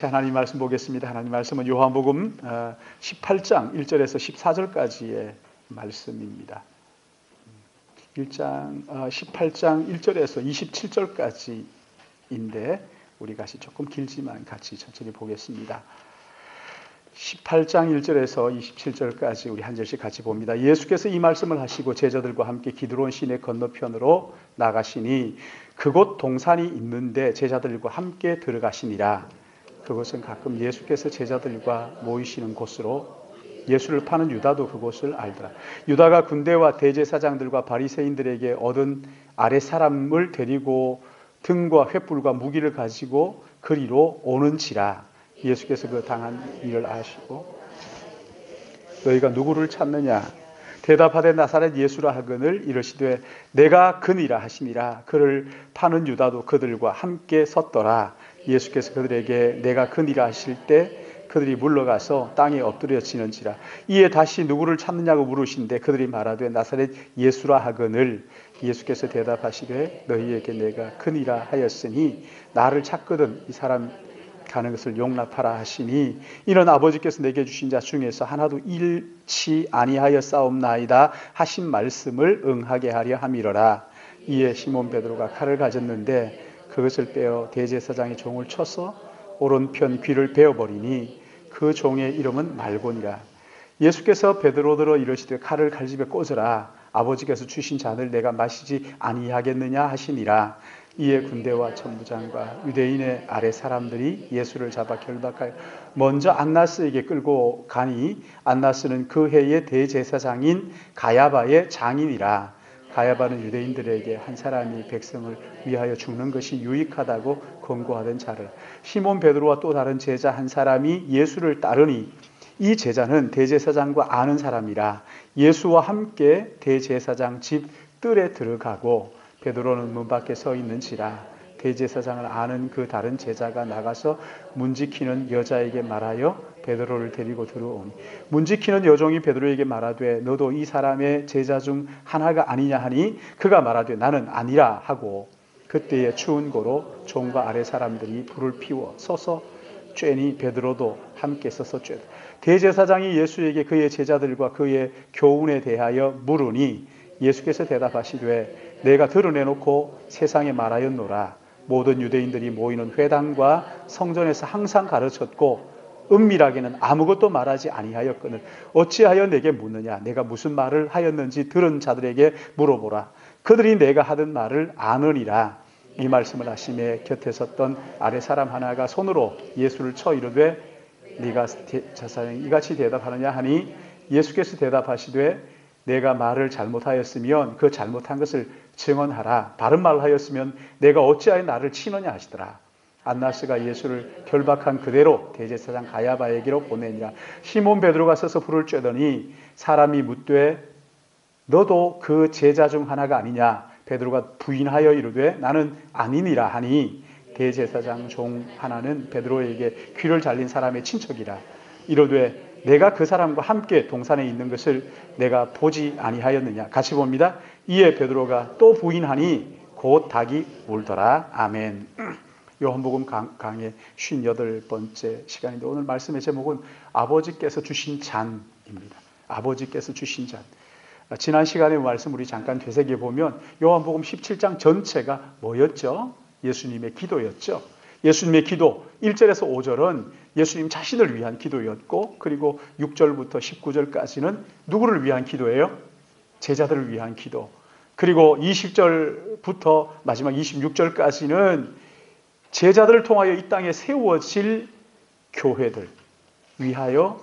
하나님 말씀 보겠습니다. 하나님 말씀은 요한복음 18장 1절에서 14절까지의 말씀입니다. 18장 1절에서 27절까지인데 우리 같이 조금 길지만 같이 천천히 보겠습니다. 18장 1절에서 27절까지 우리 한 절씩 같이 봅니다. 예수께서 이 말씀을 하시고 제자들과 함께 기드론 시내 건너편으로 나가시니 그곳 동산이 있는데 제자들과 함께 들어가시니라. 그곳은 가끔 예수께서 제자들과 모이시는 곳으로 예수를 파는 유다도 그곳을 알더라. 유다가 군대와 대제사장들과 바리새인들에게 얻은 아랫사람을 데리고 등과 횃불과 무기를 가지고 그리로 오는지라. 예수께서 그 당한 일을 아시고 너희가 누구를 찾느냐 대답하되 나사렛 예수라 하거늘 이르시되 내가 그니라 하시니라. 그를 파는 유다도 그들과 함께 섰더라. 예수께서 그들에게 내가 그니라 하실 때 그들이 물러가서 땅에 엎드려지는지라. 이에 다시 누구를 찾느냐고 물으신데 그들이 말하되 나사렛 예수라 하거늘 예수께서 대답하시되 너희에게 내가 그니라 하였으니 나를 찾거든 이 사람 가는 것을 용납하라 하시니 이는 아버지께서 내게 주신 자 중에서 하나도 잃지 아니하였사옵나이다 하신 말씀을 응하게 하려 함이로라. 이에 시몬 베드로가 칼을 가졌는데 그것을 빼어 대제사장의 종을 쳐서 오른편 귀를 베어버리니 그 종의 이름은 말곤이라. 예수께서 베드로더러 이르시되 칼을 칼집에 꽂으라. 아버지께서 주신 잔을 내가 마시지 아니하겠느냐 하시니라. 이에 군대와 천부장과 유대인의 아래 사람들이 예수를 잡아 결박하여 먼저 안나스에게 끌고 가니 안나스는 그 해의 대제사장인 가야바의 장인이라. 가야바는 유대인들에게 한 사람이 백성을 위하여 죽는 것이 유익하다고 권고하던 자를. 시몬 베드로와 또 다른 제자 한 사람이 예수를 따르니 이 제자는 대제사장과 아는 사람이라. 예수와 함께 대제사장 집 뜰에 들어가고 베드로는 문 밖에 서 있는지라. 대제사장을 아는 그 다른 제자가 나가서 문지키는 여자에게 말하여 베드로를 데리고 들어오니 문지키는 여종이 베드로에게 말하되 너도 이 사람의 제자 중 하나가 아니냐 하니 그가 말하되 나는 아니라 하고 그때에 추운 고로 종과 아래 사람들이 불을 피워 서서 쬐니 베드로도 함께 서서 쬐다. 대제사장이 예수에게 그의 제자들과 그의 교훈에 대하여 물으니 예수께서 대답하시되 내가 드러내놓고 세상에 말하였노라. 모든 유대인들이 모이는 회당과 성전에서 항상 가르쳤고 은밀하게는 아무것도 말하지 아니하였거늘 어찌하여 내게 묻느냐. 내가 무슨 말을 하였는지 들은 자들에게 물어보라. 그들이 내가 하던 말을 아느니라. 이 말씀을 하심에 곁에 섰던 아래 사람 하나가 손으로 예수를 쳐 이르되 네가 제사장이 이같이 대답하느냐 하니 예수께서 대답하시되 내가 말을 잘못하였으면 그 잘못한 것을 증언하라. 바른 말을 하였으면 내가 어찌하여 나를 치느냐 하시더라. 안나스가 예수를 결박한 그대로 대제사장 가야바에게로 보내니라. 시몬 베드로가 서서 불을 쬐더니 사람이 묻되 너도 그 제자 중 하나가 아니냐. 베드로가 부인하여 이르되 나는 아니니라 하니 대제사장 종 하나는 베드로에게 귀를 잘린 사람의 친척이라. 이르되 내가 그 사람과 함께 동산에 있는 것을 내가 보지 아니하였느냐. 같이 봅니다. 이에 베드로가 또 부인하니 곧 닭이 울더라. 아멘. 요한복음 강의 58번째 시간인데 오늘 말씀의 제목은 아버지께서 주신 잔입니다. 아버지께서 주신 잔. 지난 시간의 말씀 우리 잠깐 되새겨 보면 요한복음 17장 전체가 뭐였죠? 예수님의 기도였죠. 예수님의 기도 1절에서 5절은 예수님 자신을 위한 기도였고 그리고 6절부터 19절까지는 누구를 위한 기도예요? 제자들을 위한 기도. 그리고 20절부터 마지막 26절까지는 제자들을 통하여 이 땅에 세워질 교회들 위하여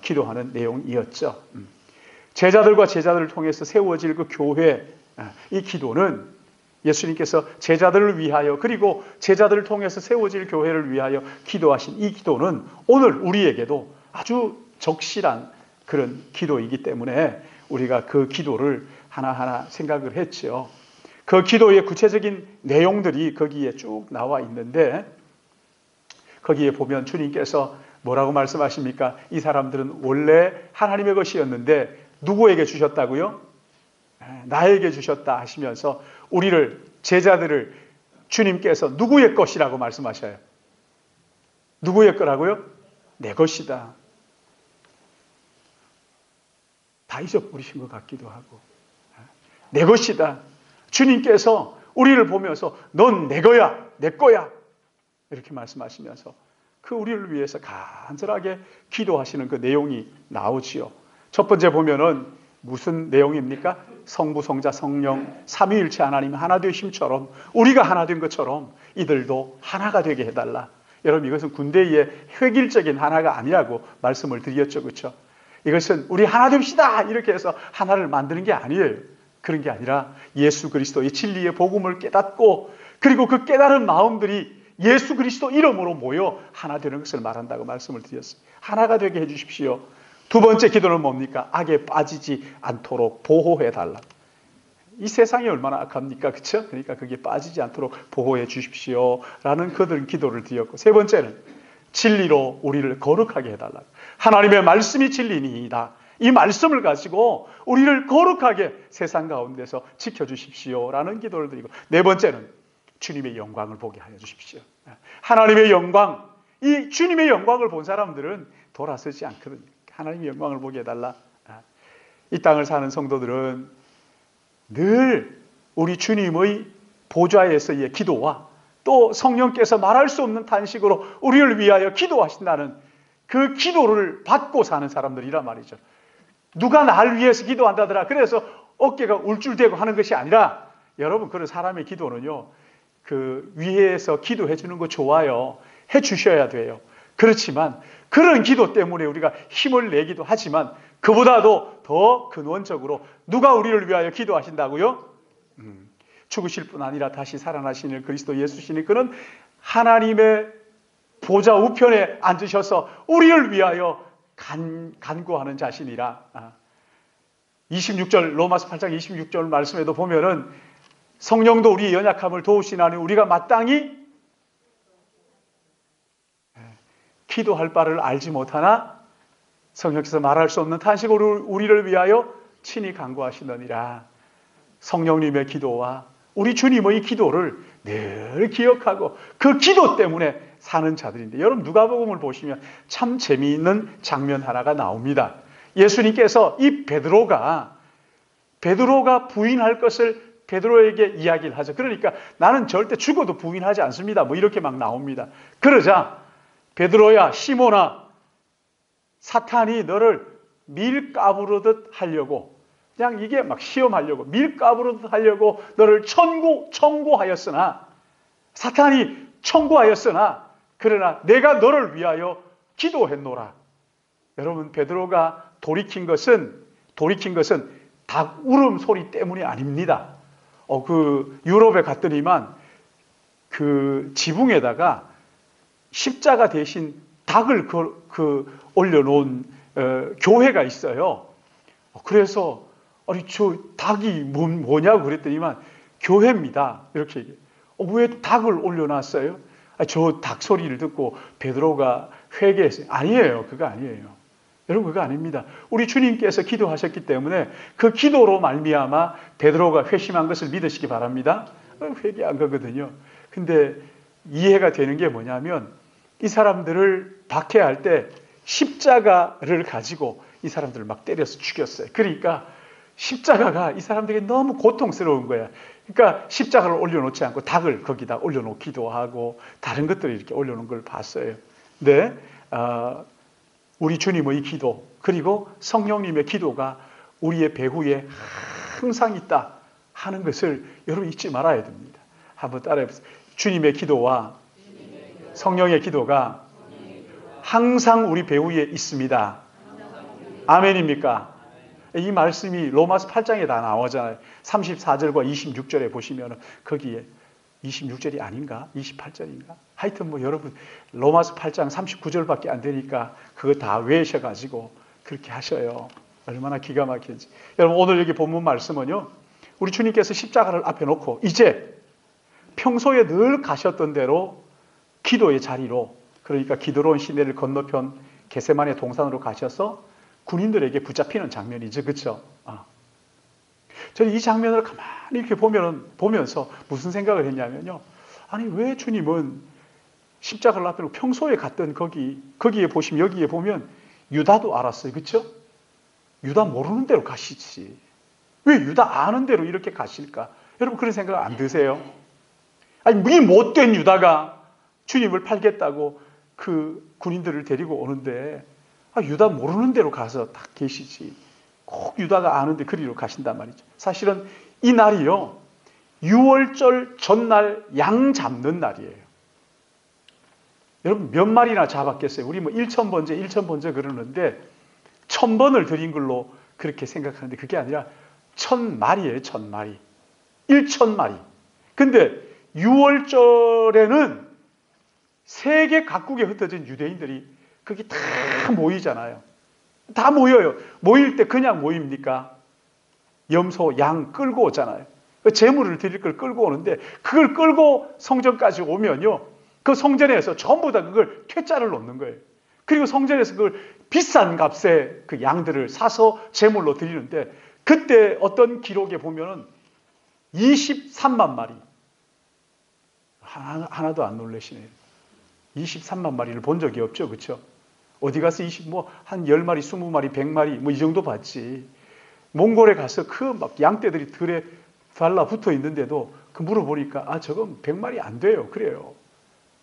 기도하는 내용이었죠. 제자들과 제자들을 통해서 세워질 그 교회, 이 기도는 예수님께서 제자들을 위하여 그리고 제자들을 통해서 세워질 교회를 위하여 기도하신 이 기도는 오늘 우리에게도 아주 적실한 그런 기도이기 때문에 우리가 그 기도를 하나하나 생각을 했죠. 그 기도의 구체적인 내용들이 거기에 쭉 나와 있는데 거기에 보면 주님께서 뭐라고 말씀하십니까? 이 사람들은 원래 하나님의 것이었는데 누구에게 주셨다고요? 나에게 주셨다 하시면서 우리를 제자들을 주님께서 누구의 것이라고 말씀하셔요? 누구의 거라고요? 내 것이다. 다 잊어버리신 것 같기도 하고. 내 것이다. 주님께서 우리를 보면서 넌 내 거야, 내 거야. 이렇게 말씀하시면서 그 우리를 위해서 간절하게 기도하시는 그 내용이 나오지요. 첫 번째 보면은 무슨 내용입니까? 성부, 성자, 성령, 삼위일체 하나님 하나 되심처럼 우리가 하나 된 것처럼 이들도 하나가 되게 해달라. 여러분 이것은 군대의 획일적인 하나가 아니라고 말씀을 드렸죠. 그렇죠? 이것은 우리 하나 됩시다 이렇게 해서 하나를 만드는 게 아니에요. 그런 게 아니라 예수 그리스도의 진리의 복음을 깨닫고 그리고 그 깨달은 마음들이 예수 그리스도 이름으로 모여 하나 되는 것을 말한다고 말씀을 드렸어요. 하나가 되게 해주십시오. 두 번째 기도는 뭡니까? 악에 빠지지 않도록 보호해달라. 이 세상이 얼마나 악합니까? 그렇죠? 그러니까 거기에 빠지지 않도록 보호해 주십시오 라는 그들 기도를 드렸고, 세 번째는 진리로 우리를 거룩하게 해달라. 하나님의 말씀이 진리니이다. 이 말씀을 가지고 우리를 거룩하게 세상 가운데서 지켜주십시오 라는 기도를 드리고, 네 번째는 주님의 영광을 보게 하여 주십시오. 하나님의 영광, 이 주님의 영광을 본 사람들은 돌아서지 않거든요. 하나님의 영광을 보게 해달라. 이 땅을 사는 성도들은 늘 우리 주님의 보좌에서의 기도와 또 성령께서 말할 수 없는 탄식으로 우리를 위하여 기도하신다는 그 기도를 받고 사는 사람들이란 말이죠. 누가 날 위해서 기도한다더라 그래서 어깨가 울줄대고 하는 것이 아니라, 여러분 그런 사람의 기도는요, 그 위에서 기도해 주는 거 좋아요. 해 주셔야 돼요. 그렇지만 그런 기도 때문에 우리가 힘을 내기도 하지만 그보다도 더 근원적으로 누가 우리를 위하여 기도하신다고요? 죽으실 뿐 아니라 다시 살아나시는 그리스도 예수시니 그는 하나님의 보좌 우편에 앉으셔서 우리를 위하여 간구하는 자신이라. 26절 로마서 8장 26절 말씀에도 보면은 성령도 우리의 연약함을 도우시나니 우리가 마땅히 기도할 바를 알지 못하나 성령께서 말할 수 없는 탄식으로 우리를 위하여 친히 간구하시느니라. 성령님의 기도와 우리 주님의 기도를 늘 기억하고 그 기도 때문에 사는 자들인데, 여러분 누가복음을 보시면 참 재미있는 장면 하나가 나옵니다. 예수님께서 이 베드로가 부인할 것을 베드로에게 이야기를 하죠. 그러니까 나는 절대 죽어도 부인하지 않습니다. 뭐 이렇게 막 나옵니다. 그러자 베드로야, 시몬아, 사탄이 너를 밀가부르듯 하려고, 그냥 이게 막 시험하려고, 밀가부르듯 하려고 너를 청구하였으나, 사탄이 청구하였으나, 그러나 내가 너를 위하여 기도했노라. 여러분, 베드로가 돌이킨 것은 닭 울음 소리 때문이 아닙니다. 그 유럽에 갔더니만 그 지붕에다가 십자가 대신 닭을 올려놓은 교회가 있어요. 그래서 아니 저 닭이 뭐냐고 그랬더니만 교회입니다. 이렇게 얘기해요. 왜 닭을 올려놨어요? 저 닭 소리를 듣고 베드로가 회개했어요. 아니에요. 그거 아니에요. 여러분 그거 아닙니다. 우리 주님께서 기도하셨기 때문에 그 기도로 말미암아 베드로가 회심한 것을 믿으시기 바랍니다. 회개한 거거든요. 근데 이해가 되는 게 뭐냐면 이 사람들을 박해할 때 십자가를 가지고 이 사람들을 막 때려서 죽였어요. 그러니까 십자가가 이 사람들에게 너무 고통스러운 거야. 그러니까 십자가를 올려놓지 않고 닭을 거기다 올려놓기도 하고 다른 것들을 이렇게 올려놓은 걸 봤어요. 근데 우리 주님의 기도 그리고 성령님의 기도가 우리의 배후에 항상 있다 하는 것을 여러분 잊지 말아야 됩니다. 한번 따라해 보세요. 주님의 기도와 성령의 기도가 항상 우리 배후에 있습니다. 아멘입니까? 이 말씀이 로마서 8장에 다 나오잖아요. 34절과 26절에 보시면 거기에 26절이 아닌가? 28절인가? 하여튼 뭐 여러분 로마서 8장 39절밖에 안 되니까 그거 다 외우셔가지고 그렇게 하셔요. 얼마나 기가 막힌지. 여러분 오늘 여기 본문 말씀은요, 우리 주님께서 십자가를 앞에 놓고 이제 평소에 늘 가셨던 대로 기도의 자리로, 그러니까 기드론 시내를 건너편 겟세마네 동산으로 가셔서 군인들에게 붙잡히는 장면이죠. 그렇죠? 저는 이 장면을 가만히 이렇게 보면서 무슨 생각을 했냐면요. 아니 왜 주님은 십자가를 앞에 놓고 평소에 갔던 거기에 보시면, 여기에 보면 유다도 알았어요. 그렇죠? 유다 모르는 대로 가시지. 왜 유다 아는 대로 이렇게 가실까? 여러분 그런 생각 안 드세요? 아니 이 못된 유다가 주님을 팔겠다고 그 군인들을 데리고 오는데 유다 모르는 대로 가서 딱 계시지. 꼭 유다가 아는데 그리로 가신단 말이죠. 사실은 이 날이요, 유월절 전날 양 잡는 날이에요. 여러분 몇 마리나 잡았겠어요? 우리 뭐 1,000번째 그러는데 1,000번을 드린 걸로 그렇게 생각하는데 그게 아니라 1,000마리예요. 1,000마리. 1,000마리. 근데 6월절에는 세계 각국에 흩어진 유대인들이 거기 다 모이잖아요. 다 모여요. 모일 때 그냥 모입니까? 염소, 양 끌고 오잖아요. 제물을 드릴 걸 끌고 오는데 그걸 끌고 성전까지 오면요, 그 성전에서 전부 다 그걸 퇴짜를 놓는 거예요. 그리고 성전에서 그걸 비싼 값에 그 양들을 사서 제물로 드리는데, 그때 어떤 기록에 보면은 23만 마리. 하나도 안 놀라시네요. 23만 마리를 본 적이 없죠. 그렇죠? 어디 가서 한 10마리, 20마리, 100마리 뭐 이 정도 봤지. 몽골에 가서 그 막 양떼들이 들에 달라붙어 있는데도 그 물어보니까 저건 100마리 안 돼요. 그래요.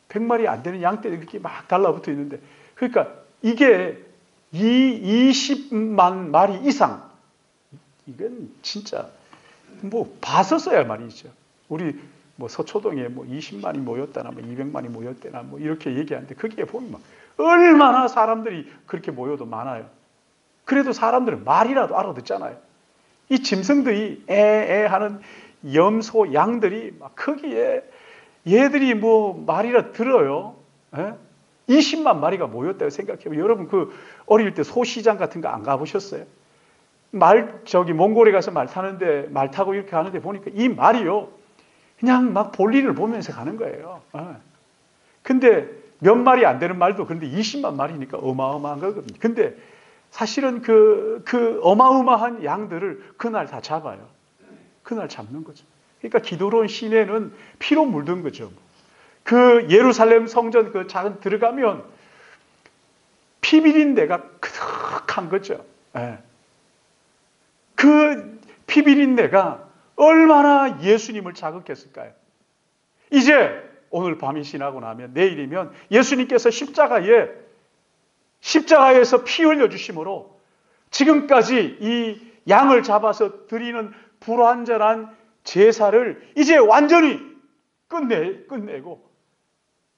100마리 안 되는 양떼들이 이렇게 막 달라붙어 있는데, 그러니까 이게 20만 마리 이상, 이건 진짜 뭐 봤었어야 말이죠. 우리 뭐 서초동에 뭐 20만이 모였다나 뭐 200만이 모였다나 뭐 이렇게 얘기하는데, 거기에 보면 얼마나 사람들이 그렇게 모여도 많아요. 그래도 사람들은 말이라도 알아듣잖아요. 이 짐승들이 에에 하는 염소, 양들이 막 거기에 얘들이 뭐 말이라 들어요. 20만 마리가 모였다고 생각해요. 여러분 그 어릴 때 소시장 같은 거 안 가보셨어요? 몽골에 가서 말 타는데, 말 타고 이렇게 가는데 보니까 이 말이요, 그냥 막 볼일을 보면서 가는 거예요. 근데 몇 마리 안 되는 말도 그런데 20만 마리니까 어마어마한 거거든요. 근데 사실은 그 어마어마한 양들을 그날 다 잡아요. 그날 잡는 거죠. 그러니까 기드론 시내는 피로 물든 거죠. 그 예루살렘 성전 그 작은 들어가면 피 비린내가 그득한 거죠. 그 피 비린내가 얼마나 예수님을 자극했을까요? 이제 오늘 밤이 지나고 나면, 내일이면 예수님께서 십자가에서 피 흘려주심으로 지금까지 이 양을 잡아서 드리는 불완전한 제사를 이제 완전히 끝내고,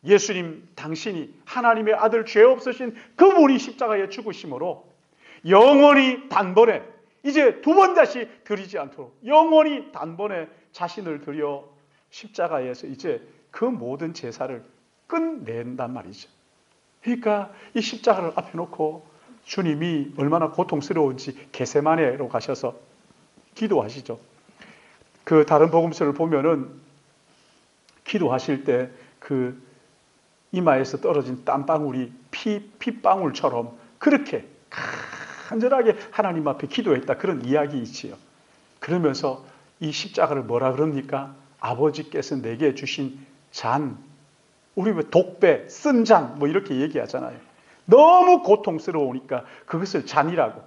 예수님 당신이 하나님의 아들, 죄 없으신 그분이 십자가에 죽으심으로 영원히 단번에, 이제 두 번 다시 드리지 않도록 영원히 단번에 자신을 드려 십자가에서 이제 그 모든 제사를 끝낸단 말이죠. 그러니까 이 십자가를 앞에 놓고 주님이 얼마나 고통스러운지 겟세마네로 가셔서 기도하시죠. 그 다른 복음서를 보면은 기도하실 때 그 이마에서 떨어진 땀방울이 핏방울처럼 그렇게 간절하게 하나님 앞에 기도했다, 그런 이야기 있지요. 그러면서 이 십자가를 뭐라 그럽니까? 아버지께서 내게 주신 잔, 우리 왜 독배, 쓴 잔 뭐 이렇게 얘기하잖아요. 너무 고통스러우니까 그것을 잔이라고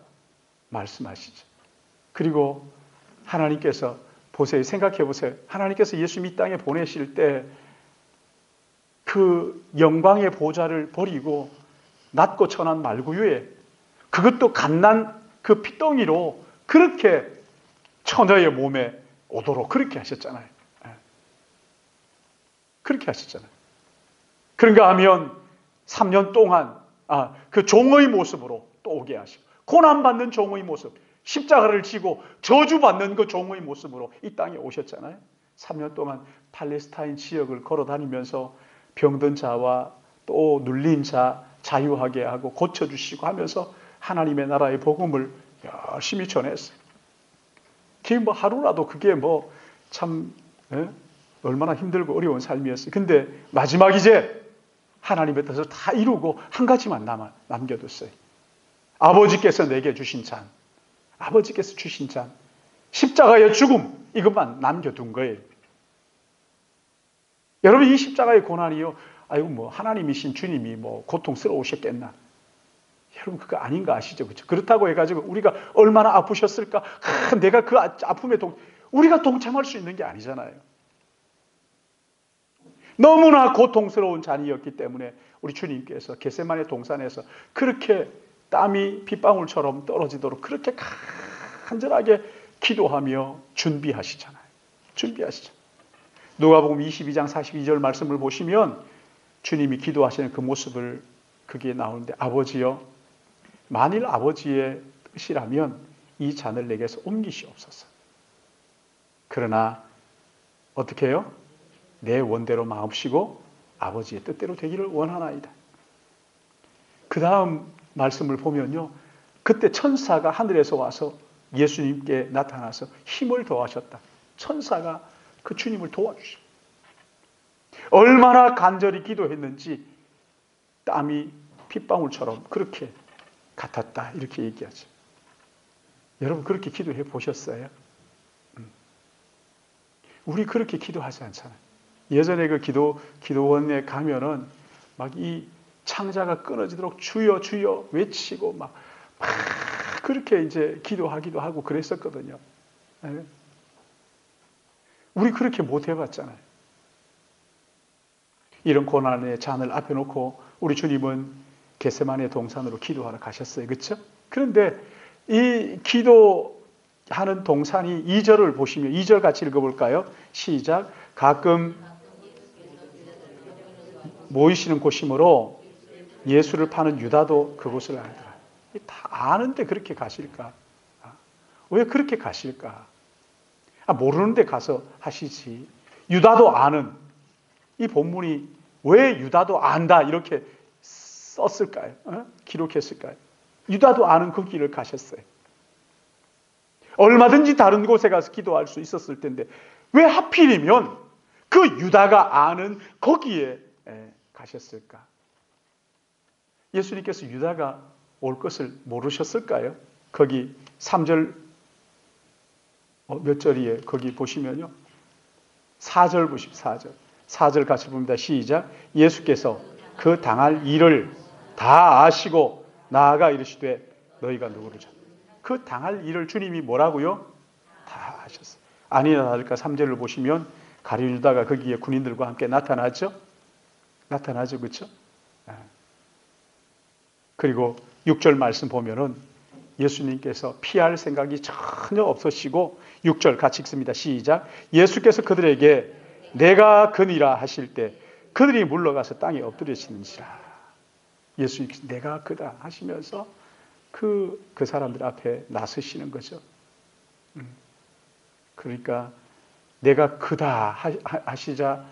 말씀하시죠. 그리고 하나님께서 보세요. 생각해 보세요. 하나님께서 예수님 이 땅에 보내실 때 그 영광의 보좌를 버리고 낮고 천한 말구유에, 그것도 갓난 그 핏덩이로 그렇게 처녀의 몸에 오도록 그렇게 하셨잖아요. 그렇게 하셨잖아요. 그런가 하면 3년 동안 그 종의 모습으로 또 오게 하시고, 고난받는 종의 모습, 십자가를 지고 저주받는 그 종의 모습으로 이 땅에 오셨잖아요. 3년 동안 팔레스타인 지역을 걸어다니면서 병든 자와 또 눌린 자 자유하게 하고 고쳐주시고 하면서 하나님의 나라의 복음을 열심히 전했어요. 그게 뭐 하루라도 그게 뭐 참 얼마나 힘들고 어려운 삶이었어요. 근데 마지막 이제 하나님의 뜻을 다 이루고 한 가지만 남겨뒀어요. 아버지께서 내게 주신 잔, 아버지께서 주신 잔, 십자가의 죽음, 이것만 남겨둔 거예요. 여러분 이 십자가의 고난이요, 아이고 뭐 하나님이신 주님이 뭐 고통스러우셨겠나? 여러분 그거 아닌 거 아시죠? 그렇죠? 그렇다고 해가지고 우리가 얼마나 아프셨을까? 내가 그 아픔에 우리가 동참할 수 있는 게 아니잖아요. 너무나 고통스러운 잔이었기 때문에 우리 주님께서 겟세마네 동산에서 그렇게 땀이 빗방울처럼 떨어지도록 그렇게 간절하게 기도하며 준비하시잖아요. 준비하시죠. 누가복음 22장 42절 말씀을 보시면 주님이 기도하시는 그 모습을 거기에 나오는데 아버지여 만일 아버지의 뜻이라면 이 잔을 내게서 옮기시옵소서. 그러나 어떻게 해요? 내 원대로 마옵시고 아버지의 뜻대로 되기를 원하나이다. 그 다음 말씀을 보면요. 그때 천사가 하늘에서 와서 예수님께 나타나서 힘을 더하셨다. 천사가 그 주님을 도와주십니다. 얼마나 간절히 기도했는지 땀이 핏방울처럼 그렇게 같았다. 이렇게 얘기하죠. 여러분 그렇게 기도해 보셨어요? 우리 그렇게 기도하지 않잖아요. 예전에 그 기도원에 가면은 막 이 창자가 끊어지도록 주여 주여 외치고 막 그렇게 이제 기도하기도 하고 그랬었거든요. 우리 그렇게 못 해봤잖아요. 이런 고난의 잔을 앞에 놓고 우리 주님은 겟세마네 동산으로 기도하러 가셨어요. 그렇죠? 그런데 이 기도하는 동산이 2절을 보시면 2절 같이 읽어볼까요? 시작. 가끔 모이시는 곳이므로 예수를 파는 유다도 그곳을 알더라. 다 아는데 그렇게 가실까? 왜 그렇게 가실까? 모르는데 가서 하시지. 유다도 아는 이 본문이 왜 유다도 안다 이렇게 썼을까요? 기록했을까요? 유다도 아는 그 길을 가셨어요. 얼마든지 다른 곳에 가서 기도할 수 있었을 텐데 왜 하필이면 그 유다가 아는 거기에 가셨을까? 예수님께서 유다가 올 것을 모르셨을까요? 거기 3절 몇 절이에요? 거기 보시면요. 4절 보십시오. 4절 같이 봅니다. 시작. 예수께서 그 당할 일을 다 아시고 나아가 이르시되 너희가 누구를 찾? 그 당할 일을 주님이 뭐라고요? 다 아셨어요. 아니나 다를까 3절을 보시면 가룟 유다가 거기에 군인들과 함께 나타나죠. 나타나죠. 그렇죠? 그리고 6절 말씀 보면은 예수님께서 피할 생각이 전혀 없으시고 6절 같이 읽습니다. 시작. 예수께서 그들에게 내가 그니라 하실 때 그들이 물러가서 땅에 엎드려지는지라. 예수님께서 내가 그다 하시면서 그 사람들 앞에 나서시는 거죠. 그러니까 내가 그다 하시자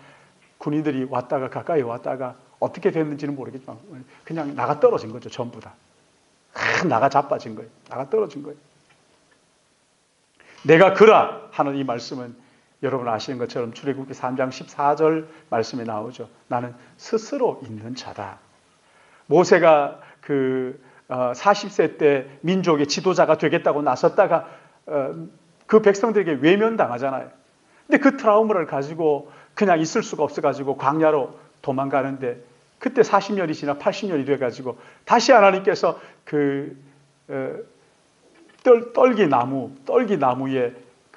군인들이 왔다가 가까이 왔다가 어떻게 됐는지는 모르겠지만 그냥 나가 떨어진 거죠. 전부 다. 나가 자빠진 거예요. 나가 떨어진 거예요. 내가 그라 하는 이 말씀은 여러분 아시는 것처럼 출애굽기 3장 14절 말씀에 나오죠. 나는 스스로 있는 자다. 모세가 40세 때 민족의 지도자가 되겠다고 나섰다가 그 백성들에게 외면당하잖아요. 근데 그 트라우마를 가지고 그냥 있을 수가 없어가지고 광야로 도망가는데 그때 40년이 지나 80년이 돼가지고 다시 하나님께서 떨기나무에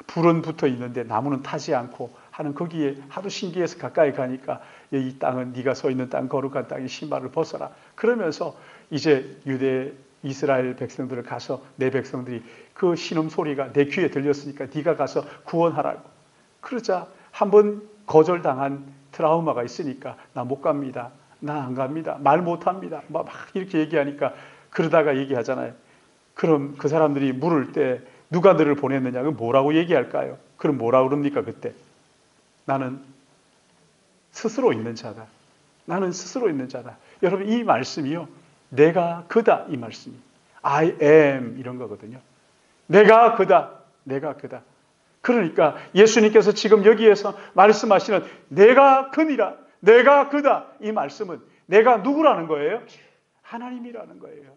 불은 붙어 있는데 나무는 타지 않고 하는 거기에 하도 신기해서 가까이 가니까 이 땅은 네가 서 있는 땅 거룩한 땅의 신발을 벗어라. 그러면서 이제 유대 이스라엘 백성들을 가서 내 백성들이 그 신음소리가 내 귀에 들렸으니까 네가 가서 구원하라고. 그러자 한번 거절당한 트라우마가 있으니까 나 못 갑니다. 나 안 갑니다. 말 못합니다. 막 이렇게 얘기하니까 그러다가 얘기하잖아요. 그럼 그 사람들이 물을 때 누가 너를 보냈느냐? 그럼 뭐라고 얘기할까요? 그럼 뭐라고 그럽니까 그때? 나는 스스로 있는 자다. 나는 스스로 있는 자다. 여러분 이 말씀이요. 내가 그다 이 말씀이. I am 이런 거거든요. 내가 그다. 내가 그다. 그러니까 예수님께서 지금 여기에서 말씀하시는 내가 그니라. 내가 그다. 이 말씀은 내가 누구라는 거예요? 하나님이라는 거예요.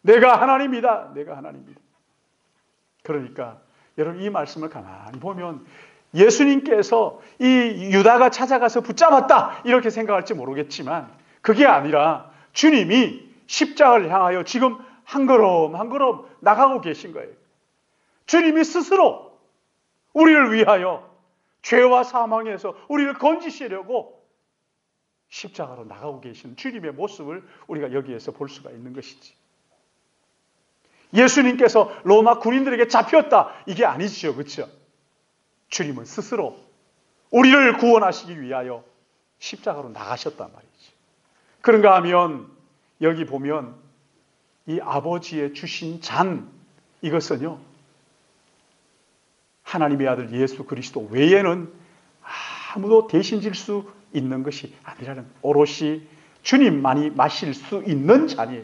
내가 하나님이다. 내가 하나님이다. 그러니까 여러분 이 말씀을 가만히 보면 예수님께서 이 유다가 찾아가서 붙잡았다 이렇게 생각할지 모르겠지만 그게 아니라 주님이 십자가를 향하여 지금 한 걸음 한 걸음 나가고 계신 거예요. 주님이 스스로 우리를 위하여 죄와 사망에서 우리를 건지시려고 십자가로 나가고 계신 주님의 모습을 우리가 여기에서 볼 수가 있는 것이지. 예수님께서 로마 군인들에게 잡혔다 이게 아니죠. 그렇죠? 주님은 스스로 우리를 구원하시기 위하여 십자가로 나가셨단 말이죠. 그런가 하면 여기 보면 이 아버지의 주신 잔 이것은요 하나님의 아들 예수 그리스도 외에는 아무도 대신 질 수 있는 것이 아니라는, 오롯이 주님만이 마실 수 있는 잔이에요.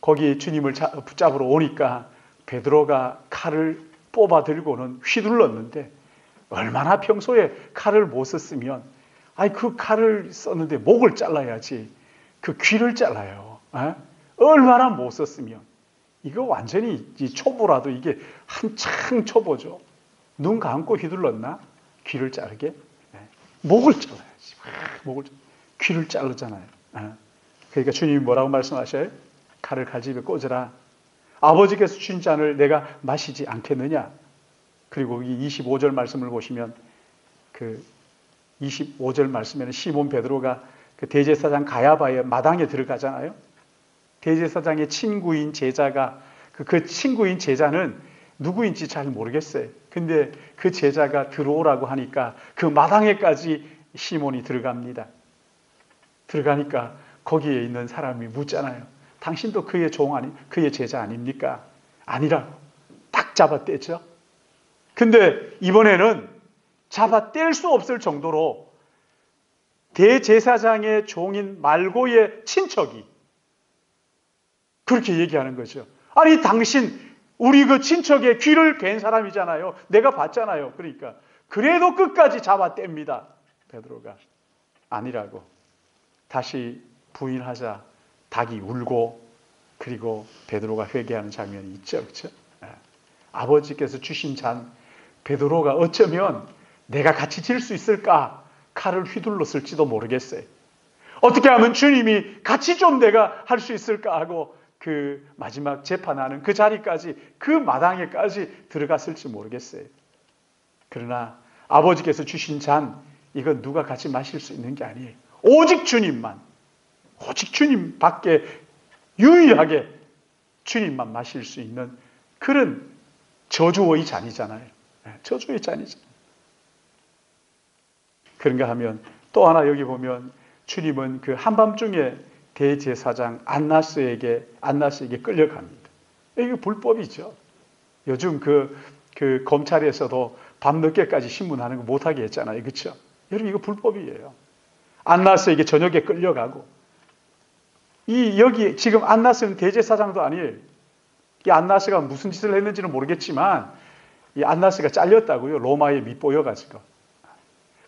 거기 주님을 붙잡으러 오니까 베드로가 칼을 뽑아 들고는 휘둘렀는데 얼마나 평소에 칼을 못 썼으면 그 칼을 썼는데 목을 잘라야지 그 귀를 잘라요. 얼마나 못 썼으면. 이거 완전히 초보라도 이게 한창 초보죠. 눈 감고 휘둘렀나? 귀를 자르게? 목을 잘라야지. 귀를 자르잖아요. 그러니까 주님이 뭐라고 말씀하셔요? 칼을 칼집에 꽂으라. 아버지께서 주신 잔을 내가 마시지 않겠느냐? 그리고 이 25절 말씀을 보시면 그 25절 말씀에는 시몬 베드로가 그 대제사장 가야바의 마당에 들어가잖아요. 대제사장의 친구인 제자가 그 친구인 제자는 누구인지 잘 모르겠어요. 근데 그 제자가 들어오라고 하니까 그 마당에까지 시몬이 들어갑니다. 들어가니까 거기에 있는 사람이 묻잖아요. 당신도 그의 그의 제자 아닙니까? 아니라고 딱 잡아떼죠. 근데 이번에는 잡아뗄 수 없을 정도로 대제사장의 종인 말고의 친척이 그렇게 얘기하는 거죠. 아니 당신 우리 그 친척의 귀를 괸 사람이잖아요. 내가 봤잖아요. 그러니까 그래도 끝까지 잡아뗍니다. 베드로가 아니라고 다시 부인하자 닭이 울고 그리고 베드로가 회개하는 장면이 있죠. 그렇죠? 아버지께서 주신 잔 베드로가 어쩌면 내가 같이 질 수 있을까 칼을 휘둘렀을지도 모르겠어요. 어떻게 하면 주님이 같이 좀 내가 할 수 있을까 하고 그 마지막 재판하는 그 자리까지 그 마당에까지 들어갔을지 모르겠어요. 그러나 아버지께서 주신 잔 이건 누가 같이 마실 수 있는 게 아니에요. 오직 주님만, 오직 주님밖에 유일하게 주님만 마실 수 있는 그런 저주의 잔이잖아요. 저주의 잔이잖아요. 그런가 하면 또 하나 여기 보면 주님은 그 한밤중에 대제사장 안나스에게 끌려갑니다. 이게 불법이죠. 요즘 그 검찰에서도 밤늦게까지 신문하는 거 못하게 했잖아요. 그렇죠? 여러분 이거 불법이에요. 안나스에게 저녁에 끌려가고 여기 지금 안나스는 대제사장도 아니에요. 이 안나스가 무슨 짓을 했는지는 모르겠지만 이 안나스가 잘렸다고요. 로마에 밑보여가지고.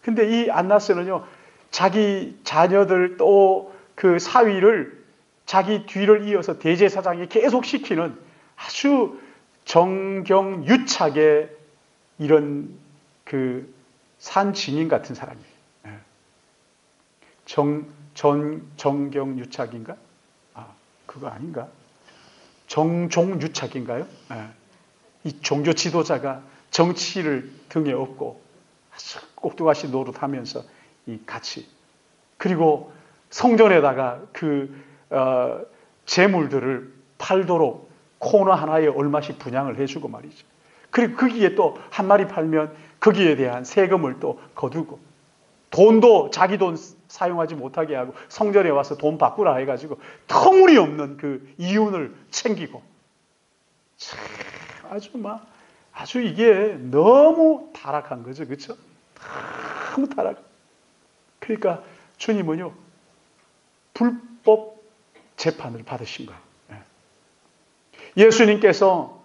근데 이 안나스는요 자기 자녀들 또 그 사위를 자기 뒤를 이어서 대제사장이 계속 시키는 아주 정경유착의 이런 그 산증인 같은 사람이에요. 정경유착인가? 그거 아닌가? 정종유착인가요? 이 종교 지도자가 정치를 등에 업고 아주 꼭두가시 노릇하면서 이 같이 그리고 성전에다가 재물들을 팔도록 코너 하나에 얼마씩 분양을 해주고 말이죠. 그리고 거기에 또 한 마리 팔면 거기에 대한 세금을 또 거두고 돈도 자기 돈 사용하지 못하게 하고 성전에 와서 돈 바꾸라 해가지고 터무니없는 그 이윤을 챙기고 아주 이게 너무 타락한 거죠. 그렇죠? 너무 타락. 그러니까 주님은요 불법 재판을 받으신 거예요. 예수님께서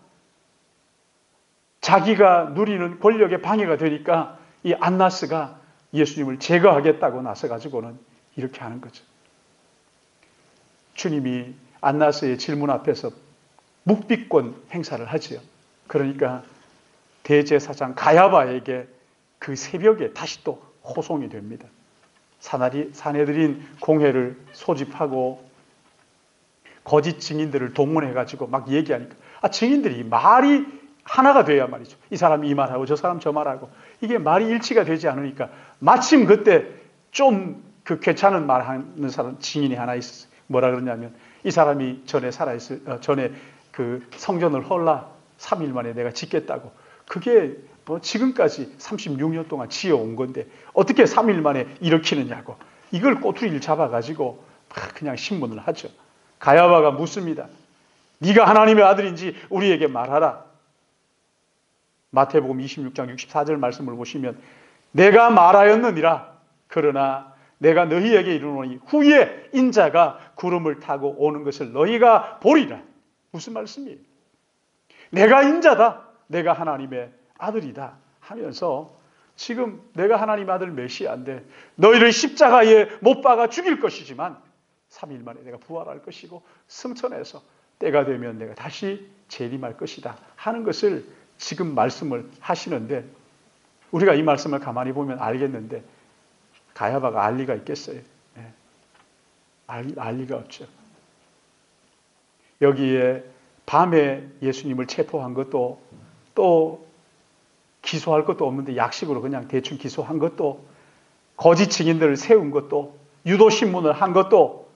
자기가 누리는 권력에 방해가 되니까 이 안나스가 예수님을 제거하겠다고 나서가지고는 이렇게 하는 거죠. 주님이 안나스의 질문 앞에서 묵비권 행사를 하지요. 그러니까 대제사장 가야바에게 그 새벽에 다시 또 호송이 됩니다. 사내들인 공회를 소집하고 거짓 증인들을 동원해가지고 막 얘기하니까 증인들이 말이 하나가 돼야 말이죠. 이 사람이 이 말하고 저 사람 저 말하고 이게 말이 일치가 되지 않으니까 마침 그때 좀 그 괜찮은 말하는 사람 증인이 하나 있었어요. 뭐라 그러냐면 이 사람이 전에 그 성전을 헐라 3일 만에 내가 짓겠다고. 그게 뭐 지금까지 36년 동안 지어온 건데 어떻게 3일 만에 일으키느냐고. 이걸 꼬투리를 잡아가지고 막 그냥 신문을 하죠. 가야바가 묻습니다. 네가 하나님의 아들인지 우리에게 말하라. 마태복음 26장 64절 말씀을 보시면 내가 말하였느니라. 그러나 내가 너희에게 이르노니 후에 인자가 구름을 타고 오는 것을 너희가 보리라. 무슨 말씀이에요? 내가 인자다. 내가 하나님의 아들이다 하면서 지금 내가 하나님의 아들 메시아인데 너희를 십자가에 못 박아 죽일 것이지만 3일 만에 내가 부활할 것이고 승천해서 때가 되면 내가 다시 재림할 것이다 하는 것을 지금 말씀을 하시는데 우리가 이 말씀을 가만히 보면 알겠는데 가야바가 알 리가 있겠어요? 네. 알 리가 없죠. 여기에 밤에 예수님을 체포한 것도 또 기소할 것도 없는데 약식으로 그냥 대충 기소한 것도 거짓 증인들을 세운 것도 유도신문을 한 것도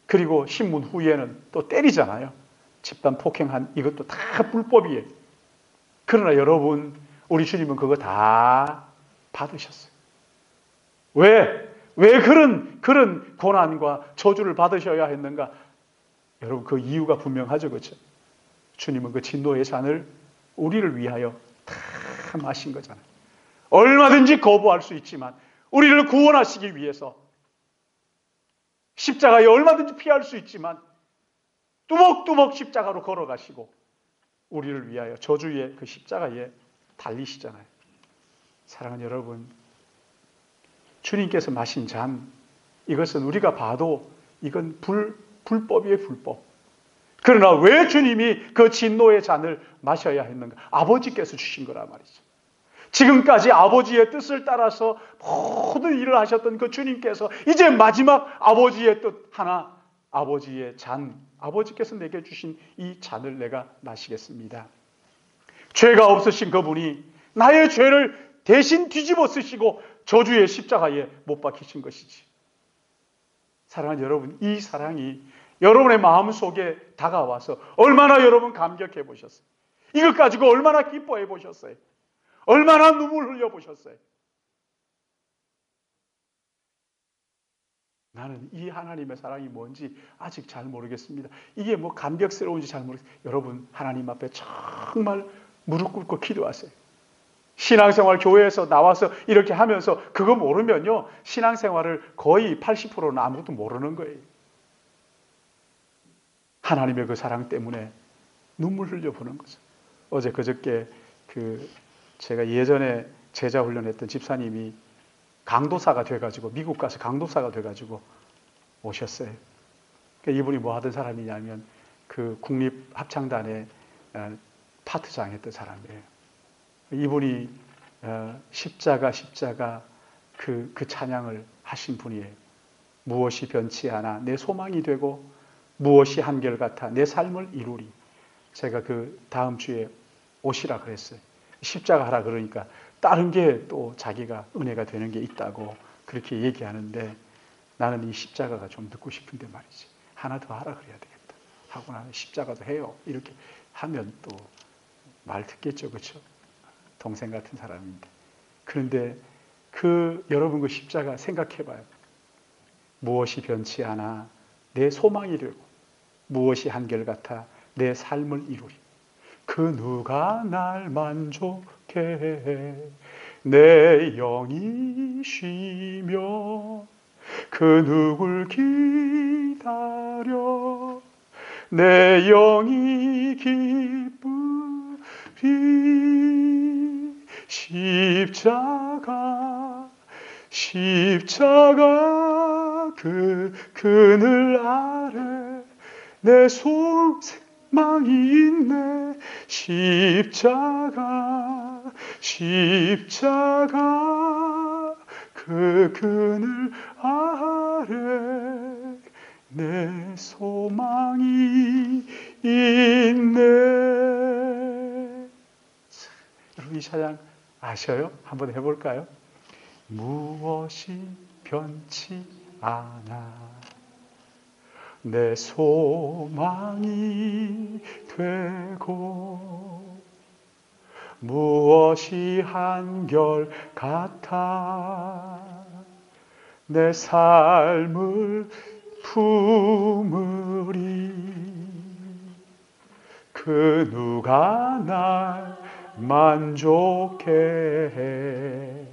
그리고 신문 후에는 또 때리잖아요. 집단 폭행한 이것도 다 불법이에요. 그러나 여러분 우리 주님은 그거 다 받으셨어요. 왜 그런 고난과 저주를 받으셔야 했는가? 여러분 그 이유가 분명하죠. 그렇죠? 주님은 그 진노의 잔을 우리를 위하여 다 마신 거잖아요. 얼마든지 거부할 수 있지만 우리를 구원하시기 위해서 십자가에 얼마든지 피할 수 있지만 뚜벅뚜벅 십자가로 걸어가시고 우리를 위하여 저주의 그 십자가에 달리시잖아요. 사랑하는 여러분, 주님께서 마신 잔, 이것은 우리가 봐도 이건 불법이에요, 불법. 그러나 왜 주님이 그 진노의 잔을 마셔야 했는가? 아버지께서 주신 거란 말이죠. 지금까지 아버지의 뜻을 따라서 모든 일을 하셨던 그 주님께서 이제 마지막 아버지의 뜻 하나, 아버지의 잔, 아버지께서 내게 주신 이 잔을 내가 마시겠습니다. 죄가 없으신 그분이 나의 죄를 대신 뒤집어 쓰시고 저주의 십자가에 못 박히신 것이지. 사랑하는 여러분, 이 사랑이 여러분의 마음속에 다가와서 얼마나 여러분 감격해 보셨어요? 이것 가지고 얼마나 기뻐해 보셨어요? 얼마나 눈물 흘려 보셨어요? 나는 이 하나님의 사랑이 뭔지 아직 잘 모르겠습니다. 이게 뭐 감격스러운지 잘 모르겠어요. 여러분 하나님 앞에 정말 무릎 꿇고 기도하세요. 신앙생활 교회에서 나와서 이렇게 하면서 그거 모르면요. 신앙생활을 거의 80%는 아무것도 모르는 거예요. 하나님의 그 사랑 때문에 눈물 흘려보는 거죠. 어제 그저께 제가 예전에 제자 훈련했던 집사님이 강도사가 돼가지고 미국 가서 강도사가 돼가지고 오셨어요. 그러니까 이분이 뭐 하던 사람이냐면 그 국립합창단의 파트장 했던 사람이에요. 이분이 십자가 그 찬양을 하신 분이에요. 무엇이 변치 않아 내 소망이 되고 무엇이 한결같아 내 삶을 이루리. 제가 그 다음 주에 오시라 그랬어요. 십자가 하라 그러니까 다른 게 또 자기가 은혜가 되는 게 있다고 그렇게 얘기하는데 나는 이 십자가가 좀 듣고 싶은데 말이지. 하나 더 하라 그래야 되겠다. 하고 나는 십자가도 해요. 이렇게 하면 또 말 듣겠죠. 그렇죠? 동생 같은 사람인데. 그런데 여러분 그 십자가 생각해봐요. 무엇이 변치 않아 내 소망이 되고 무엇이 한결같아 내 삶을 이루리. 그 누가 날 만족해 해 내 영이 쉬며 그 누굴 기다려 내 영이 기쁘리. 십자가 그 그늘 아래 내 소망이 있네. 십자가 십자가 그 그늘 아래 내 소망이 있네. 여러분 이 찬양 아셔요? 한번 해볼까요? 무엇이 변치 않아 내 소망이 되고 무엇이 한결 같아 내 삶을 품으리 그 누가 날 만족해 해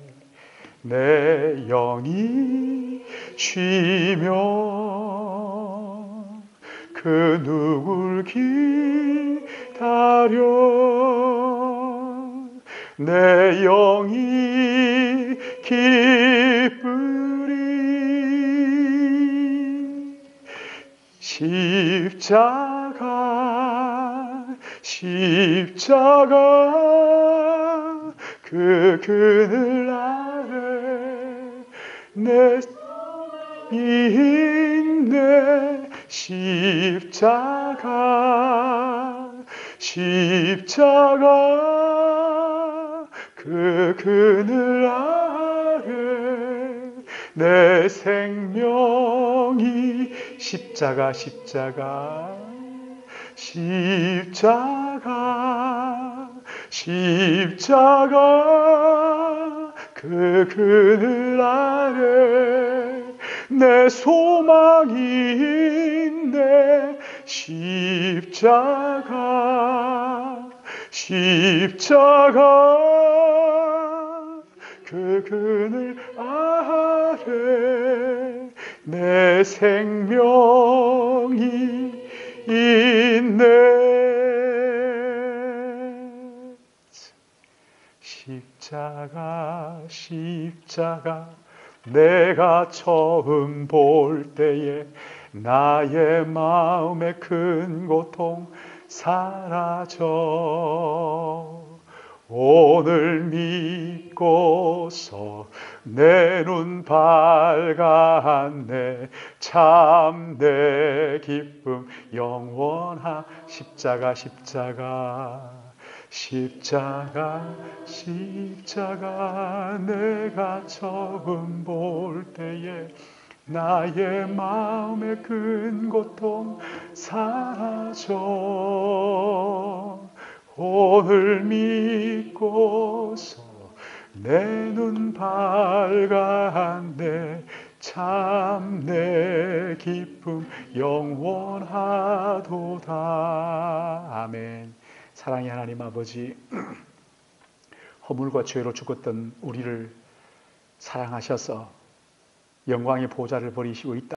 내 영이 쉬며 그 누굴 기다려 내 영이 기쁘리 십자가 그 그늘 아래 내 있네 십자가 그 그늘 아래 내 생명이 십자가 그 그늘 아래 내 소망이 있네 십자가 그 그늘 아래 내 생명이 있네 십자가 내가 처음 볼 때에 나의 마음의 큰 고통 사라져 오늘 믿고서 내 눈 밝았네 참 내 기쁨 영원한 십자가 내가 처음 볼 때에 나의 마음의 큰 고통 사라져 오늘 믿고서 내 눈 밝았네 참 내 기쁨 영원하도다. 아멘. 사랑의 하나님 아버지, 허물과 죄로 죽었던 우리를 사랑하셔서 영광의 보좌를 버리시고 있다.